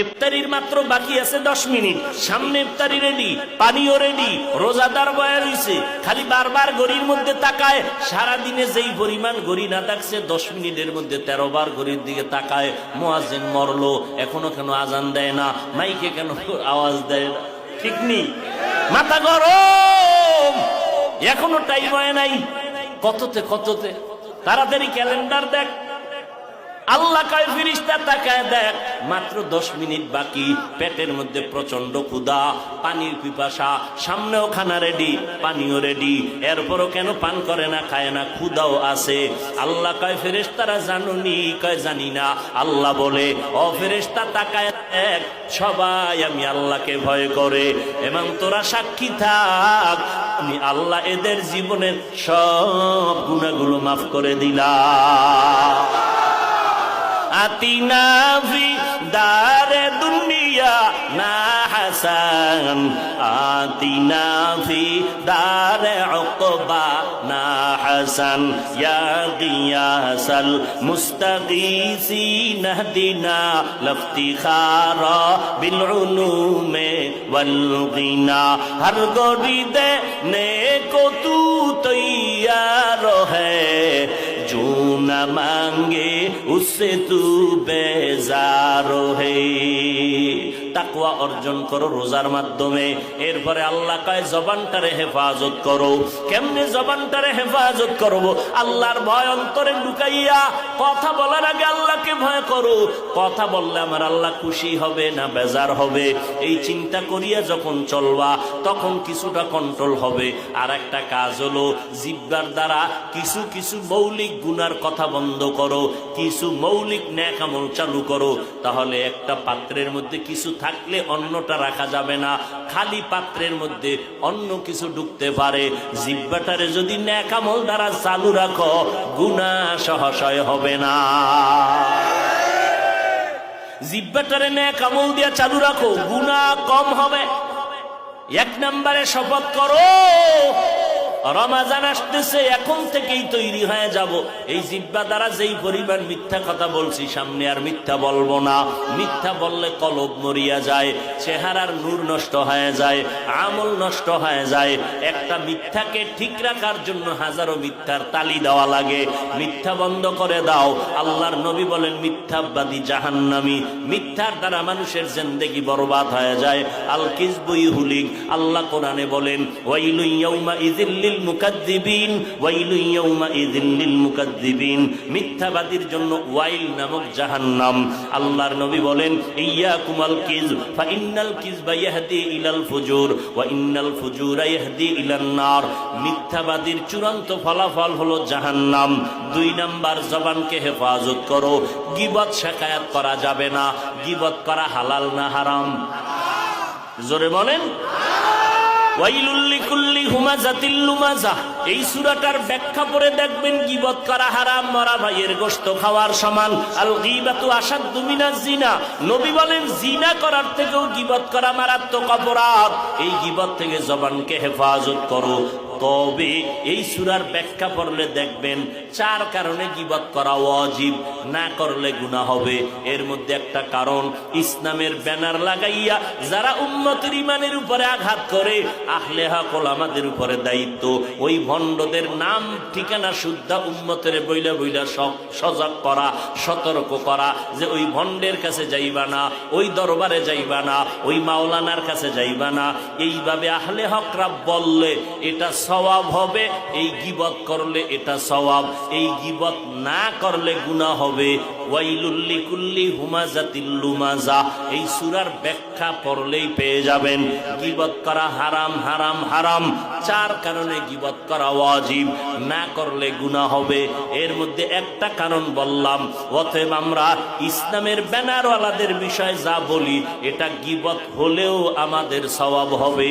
ইফতারির মাত্র বাকি আছে 10 মিনিট, সামনে ইফতারি রেডি, পানিও রেডি, রোজাদার বয়া রইছে, খালি বারবার ঘড়ির মধ্যে তাকায়। সারা দিনে যেই পরিমাণ ঘড়ি না থাকছে 10 মিনিটের মধ্যে 13 বার ঘড়ির দিকে তাকায়। মুয়াজ্জিন মরলো, এখনো কেন আজান দেয় না, মাইকে কেন আওয়াজ দেয় না? ঠিক নেই, মাথা গরম, এখনো টাইম হয় নাই। কততে তাড়াতাড়ি ক্যালেন্ডার দেখ। আল্লাহ কয় ফেরেশতা তাকায় দেখ, মাত্র 10 মিনিট বাকি, পেটের মধ্যে প্রচন্ড ক্ষুধা, পানির পিপাসা, সামনেও খানা রেডি, পানিও রেডি, এরপরও কেন পান করে না, খায় না, ক্ষুধাও আছে। আল্লাহ কয় ফেরেশতারা জানুনি? কয় জানি না। আল্লাহ বলে, ও ফেরেশতা তাকায় দেখ, সবাই আমি আল্লাহকে ভয় করে, এবং তোরা সাক্ষী থাক, আমি আল্লাহ এদের জীবনের সব গুনাহগুলো মাফ করে দিলাম। আতিনা ফি দারে দুনিয়া না হাসান, আতিনা ফি দারে উকবা না হাসান, ইয়া গিয়াসাল মুস্তাগীসিন হদিনা লফতিখারা বিল উলুমে ওয়াল গিনা। হর গরিদে নেকো তু তৈয়ার হ্যায়, जो न मांगे उससे तू बेजार है। তাকওয়া অর্জন করো রোজার মাধ্যমে। এরপরে আল্লাহ কয় জবানটারে হেফাজত করো। কেমনে জবানটারে হেফাজত করব? আল্লাহর ভয় অন্তরে ঢুকাইয়া কথা বলার আগে আল্লাহকে ভয় করো। কথা বললে আমার আল্লাহ খুশি হবে না বেজার হবে, এই চিন্তা করিয়া যখন চলবা তখন কিছুটা কন্ট্রোল হবে। আর একটা কাজ হলো জিহ্বার দ্বারা কিছু কিছু মৌলিক গুনার কথা বন্ধ করো, কিছু মৌলিক নেক আমল চালু করো। তাহলে একটা পাত্রের মধ্যে কিছু থাকলে অন্যটা রাখা যাবে না, খালি পাত্রের মধ্যে অন্য কিছু ঢুকতে পারে। জিহ্বাটারে যদি নেক আমল দ্বারা চালু রাখো, গুনাহ সহসয় হবে না। জিহ্বাটারে নেক আমল দিয়া চালু রাখো, গুনাহ কম হবে। 1 নম্বরে শপথ করো, রমাজান আসতেছে, এখন থেকেই তৈরি হয়ে যাব। এই জিহ্বা দ্বারা যেই পরিমাণ মিথ্যা কথা বলছি, সামনে আর মিথ্যা বলবো না। মিথ্যা বললে কলব মরিয়া যায়, চেহারার নূর নষ্ট হয়ে যায়, আমল নষ্ট হয়ে যায়। একটা মিথ্যাকে ঠিক রাখার জন্য হাজারো মিথ্যার তালি দেওয়া লাগে। মিথ্যা বন্ধ করে দাও। আল্লাহর নবী বলেন, মিথ্যাবাদী জাহান্নামী। মিথ্যার দ্বারা মানুষের জিন্দেগি বরবাদ হয়ে যায়। আল কিযবু ইহুলিক। আল্লাহ কোরআনে বলেন, ওয়াইলু ইয়াউমা ইযিল মুকাদ্দিবিন, ওয়াইলু ইয়াউমাইযিন লিল মুকাদ্দিবিন। মিথ্যাবাদীর জন্য ওয়াইল নামক জাহান্নাম। আল্লাহর নবী বলেন, ইয়াকুমাল কিযব ফা ইন্নাল কিযবা ইয়াহদি ইলাল ফুজুর ওয়া ইন্নাল ফুজুরা ইয়াহদি ইলান নার। মিথ্যাবাদীর চূড়ান্ত ফলাফল হলো জাহান্নাম। 2 নাম্বার, জবানকে হেফাজত করো। গীবত শিকায়াত করা যাবে না। গীবত করা হালাল না হারাম? জোরে বলেন। ওয়াইলুল লিকুল্লি হুমাযাতিল লুমাযা। এই সূরাটার ব্যাখ্যা পড়ে দেখবেন গীবত করা হারাম, মরা ভাইয়ের গোশত খাওয়ার সমান। আল গীবাতু আশাদ্দু মিনাজ জিনা। নবী বলেন, জিনা করার থেকেও গীবত করা মারাত্মক অপরাধ। এই গীবত থেকে জবানকে হেফাজত করো। তবে এই সূরার ব্যাখ্যা পড়লে দেখবেন 4 কারণে গীবত করা ওয়াজিব, না করলে গুনাহ হবে। এর মধ্যে একটা কারণ, ইসলামের ব্যানার লাগাইয়া যারা উম্মতের ঈমানের উপরে আঘাত করে, আহলে হক ওলামাদের উপরে দায়িত্ব ওই ভণ্ডদের নাম ঠিকানা শুদ্ধা উম্মতের বইলা বইলা সজাগ করা, সতর্ক করা, যে ওই ভণ্ডের কাছে যাইবা না, ওই দরবারে যাইবা না, ওই মাওলানার কাছে যাইবা না। এইভাবে আহলে হকরা বললে এটা সওয়াব হবে, এই গীবত করলে এটা সওয়াব, এই গীবত না করলে গুনাহ হবে। ওয়াইলুল লিকুল্লি হুমাযাতিল লুমাযা। এই সূরার ব্যাখ্যা পড়লেই পেয়ে যাবেন গীবত করা হারাম, হারাম, হারাম। 4 কারণে গীবত করা ওয়াজিব, না করলে গুনাহ হবে। এর মধ্যে একটা কারণ বললাম। অতএব আমরা ইসলামের ব্যানারওয়ালাদের বিষয়ে যা বলি, এটা গীবত হলেও আমাদের সওয়াব হবে।